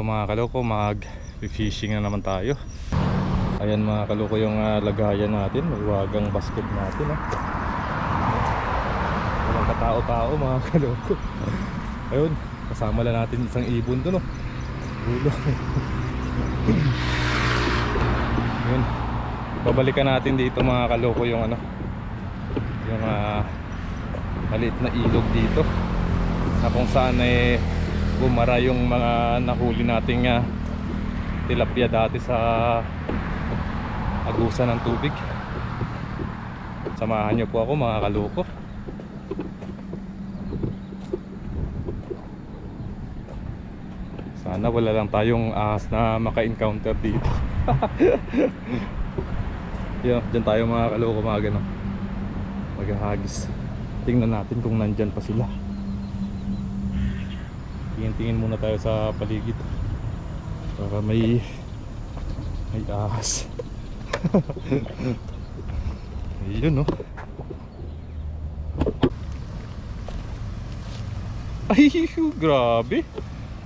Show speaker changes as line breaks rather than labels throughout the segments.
mga kaloko, mag-fishing na naman tayo. Ayan mga kaloko yung lagayan natin, may wagang basket natin walang katao-tao mga kaloko. Ayun, kasama lang natin isang ibon doon ulo. Yun, babalikan natin dito mga kaloko yung yung maliit na ilog dito na kung saan bumara yung mga nahuli nating tilapia dati sa agusan ng tubig. Samahan nyo po ako mga kaloko. Sana wala lang tayong ahas na maka-encounter dito. Yo, dyan tayo mga kaloko, mga ganun, maghahagis. Tingnan natin kung nandyan pa sila. Tingin-tingin muna tayo sa paligid. Baka may ahas. Ayun Ay, grabe.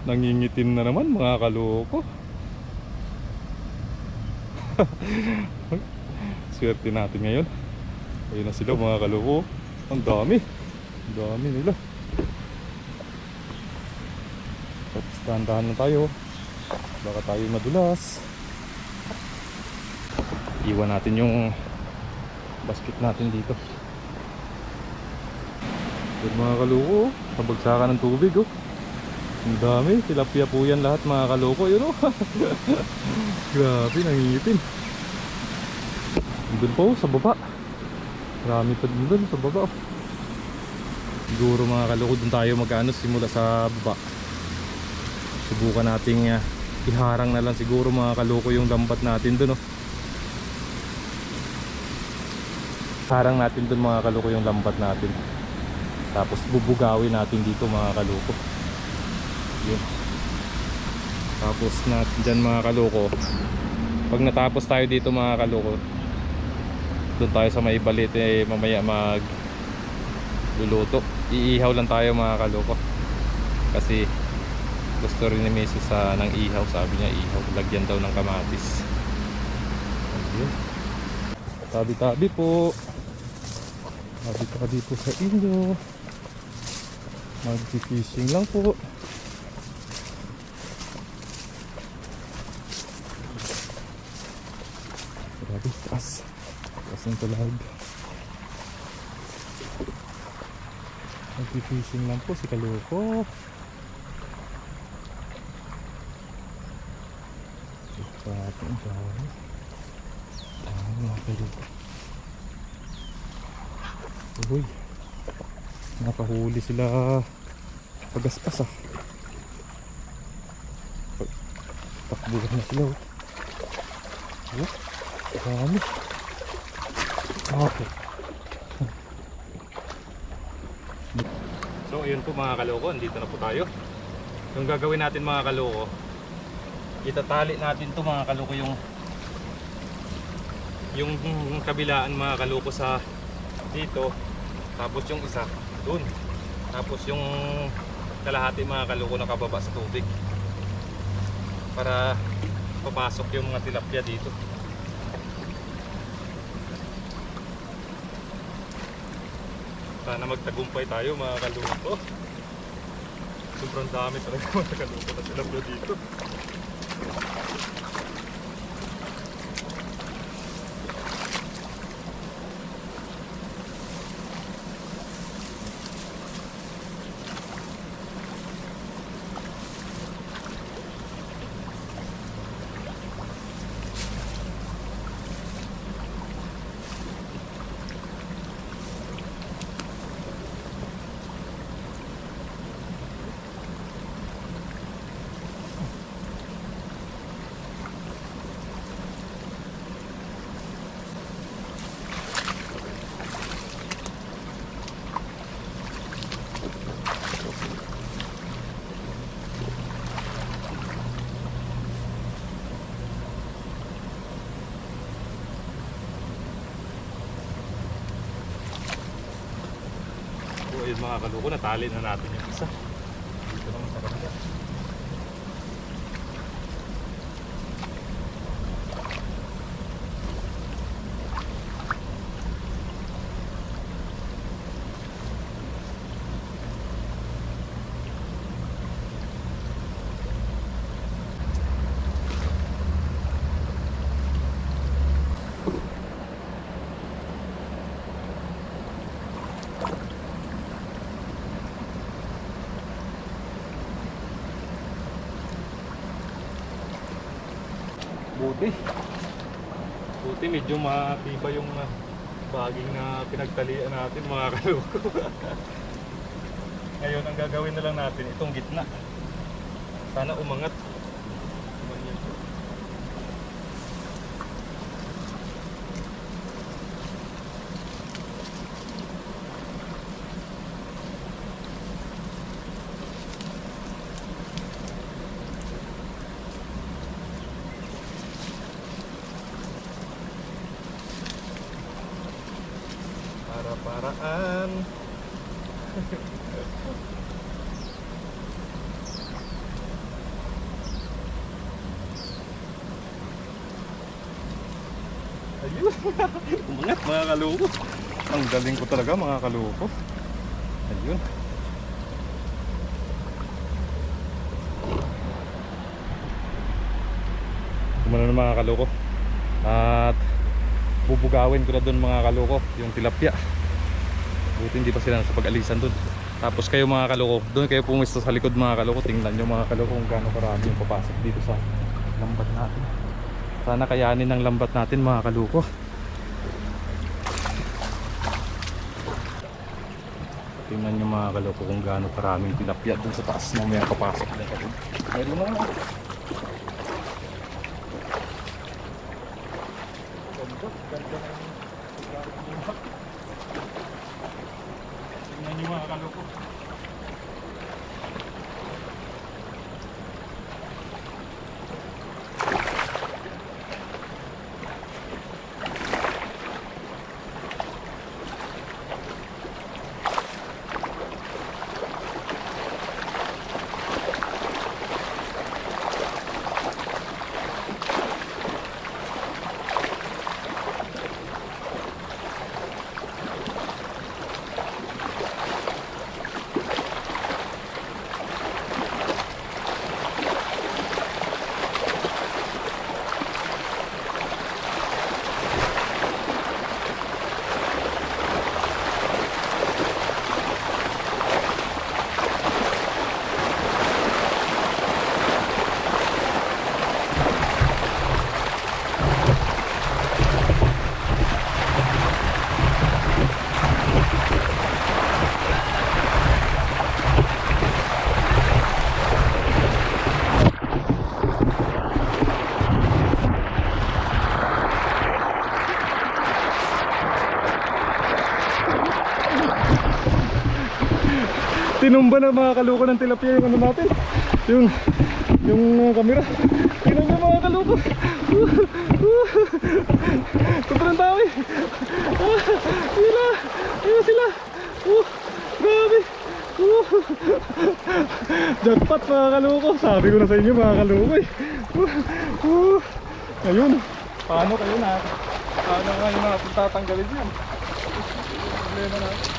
Nangingitim na naman mga kaloko. Swerte natin ngayon. Ayun na sila mga kaloko. Ang dami nila. Tapos dahan-dahan na tayo, baka tayo madulas. Iwan natin yung basket natin dito. Good mga kaloko, kabagsakan ng tubig ang dami, tilapia po yan lahat mga kaloko. Yun grabe, nangingitim. Doon po sa baba, marami pa din doon sa baba. Siguro mga kaloko doon tayo simula sa baba. Subukan nating iharang na lang siguro mga kaloko yung lambat natin doon Harang natin doon mga kaloko yung lambat natin. Tapos bubugawin natin dito mga kaloko. Yun. Tapos dyan mga kaloko, pag natapos tayo dito mga kaloko, doon tayo sa may balit mamaya luluto. Iihaw lang tayo mga kaloko. Kasi gusto rin ni Mrs. ng ihaw. Sabi niya ihaw, lagyan daw ng kamatis. Ayun. Tabi-tabi po. Tabi-tabi po sa inyo. Mag-fishing lang po. Grabe, taas ng talag. Mag-fishing lang po si kaloko. Ang dami mga kaloko. Uy, nakahuli sila pagaspas takbuhan na sila dami. Okay. So ayun po mga kaloko, andito na po tayo. Yung gagawin natin mga kaloko, itatali natin to mga kaloko yung kabilaan mga kaloko sa dito, tapos yung isa dun, tapos yung kalahati mga kaloko nakababa sa tubig para papasok yung mga tilapia dito. Sana magtagumpay tayo mga kaloko. Sobrang dami talaga mga kaloko na tilapia dito. Ayun mga kaloko, natali na natin yung isa. Dito naman sa kabila. Buti. Buti medyo matibay yung baging na pinagtalian natin mga kaluko. Ngayon ang gagawin na lang natin itong gitna. Sana umangat. Para-paraan. Ayun. Umangat mga kaluko. Ang galing ko talaga mga kaluko. Ayun. Kumana na mga kaluko. At bubugawin ko na doon mga kaluko yung tilapia. Buti hindi pa sila nasa pag-alisan doon. Tapos kayo mga kaluko, doon kayo pumisto sa likod mga kaluko. Tingnan nyo mga kaluko kung gaano karami yung papasok dito sa lambat natin. Sana kayanin ng lambat natin mga kaluko. Tingnan nyo mga kaluko kung gaano karaming tilapia doon sa taas. Mamaya papasok na kayo. Meron na naman. Tingnan nyo mga kaluko. Tinumba na mga kaluko ng tilapia yung ano natin, yung camera. Tingnan nyo mga kaluko. Sobrang dami. Yun sila. Grabe. Jackpot mga kaluko. Sabi ko na sa inyo mga kaluko eh. Ayun. Paano kayo natin tatanggalin yan? Problema natin.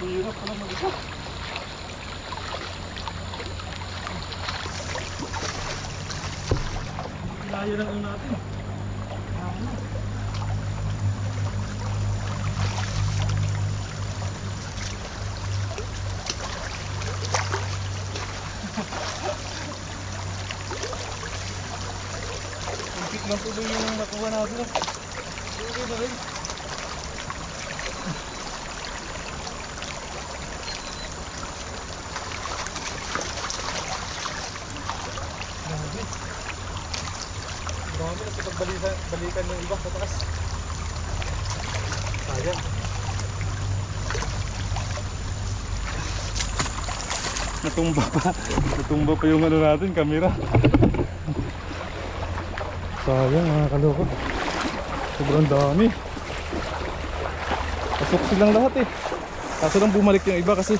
Hirap pala mag-isa. Layo lang natin. Kumpit lang tuloy yung nakuha natin. Okay ba rin? balikan yung iba sa taas. Sayang. Natumba pa yung ano natin, camera. Sayang mga kaloko. Sobrang dami. Pasok silang lahat eh. Kaso lang bumalik yung iba kasi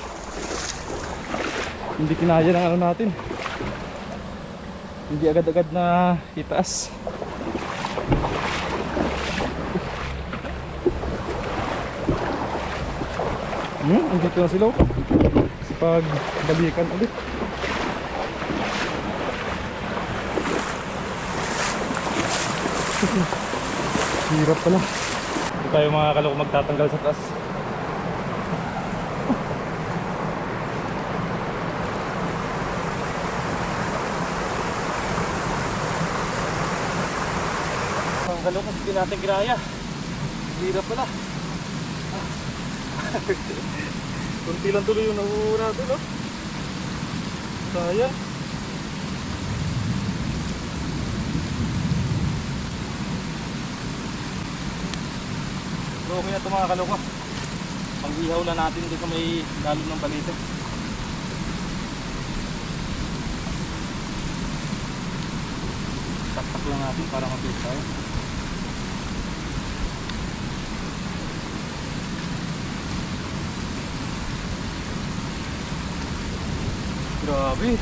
hindi kinaya ng ano natin. Hindi agad-agad na itaas. Andito na sila sa pagbalikan ulit. Hirap pala. Hindi tayo mga kaloko magtatanggal sa taas. Mga kaloko, hindi natin kinaya. Hirap pala. Kunti lang tuloy yung nakuha natin, no? Sayang. So okay na ito mga kaloko. Pang-ihaw na natin dito may dalog ng balita. Taktak lang natin para mabilis tayo. Grabe.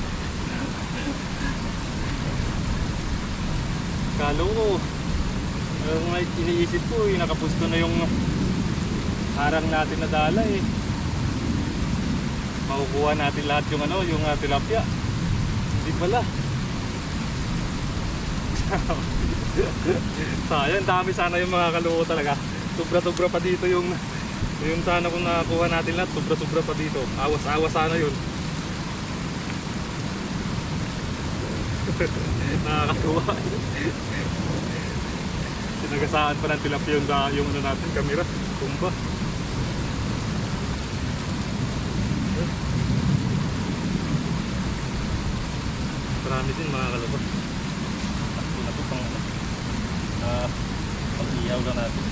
Kalo ko may iniisip ko nakapusto na yung harang natin na dala eh. Makukuha natin lahat yung ano, yung tilapia. Hindi pala. Sayang, dami sana yung mga kaloko talaga. Sobra-sobra pa dito yung sana kung nakakuha natin lahat, sobra-sobra pa dito. Awas-awas sana yun. Nakakatuwa. Sinagasaan pa ng tilapia yung ano natin, camera, tumba. Marami din mga kaloko. Takbo na ito pang ano, pang-iyaw lang natin.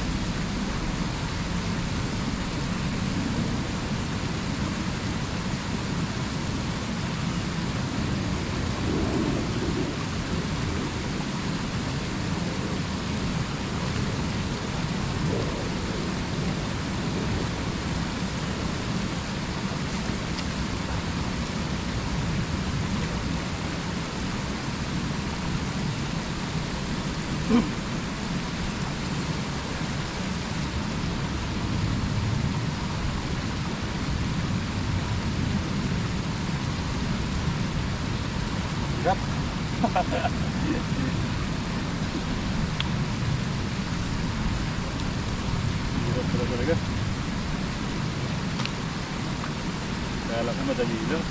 Hirap. Hirap pala talaga. Kala ko madali lang.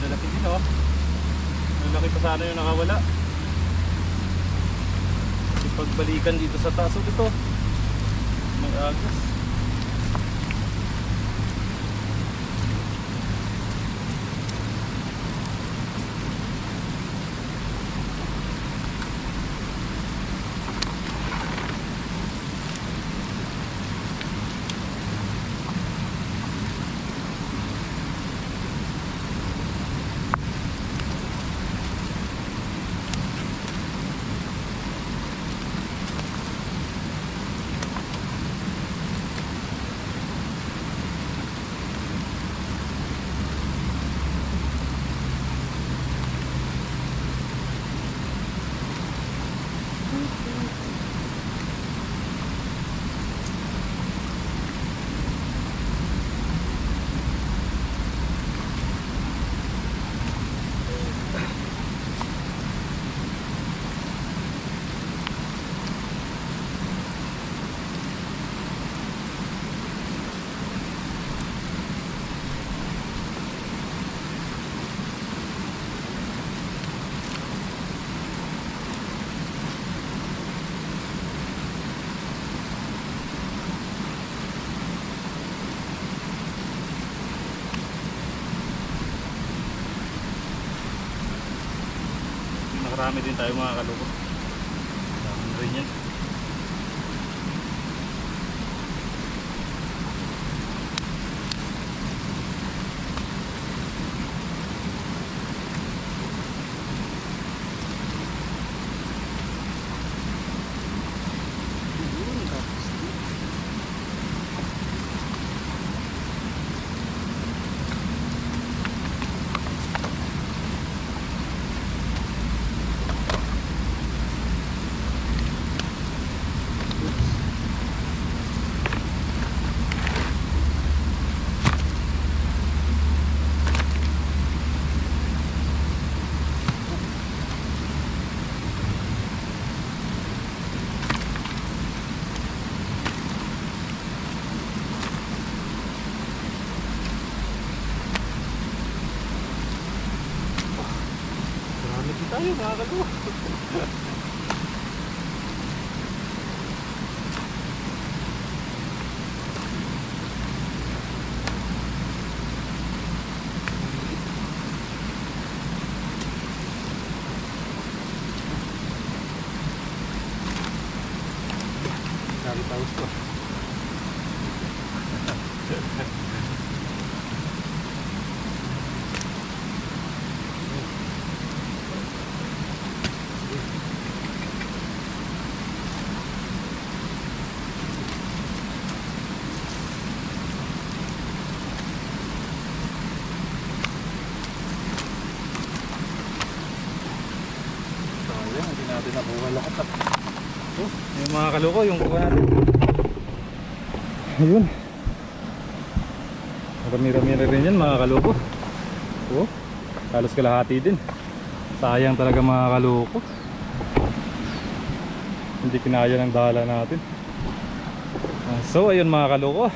Lalaki din oh. Lalaki pa sana yung nakawala. Kasi pagbalikan dito sa taso dito mag-agos. Nakarami din tayo mga kaloko. Dami rin yan. Marami din tayo mga kaloko. Taos pa. Sayang, hindi natin nakuha lahat. Oh, yung mga kaloko, yung kuha natin. Ayun. Marami-rami na rin yan mga kaloko. Oh, halos kalahati din. Sayang talaga mga kaloko. Hindi kinaya ng dala natin. So ayun mga kaloko.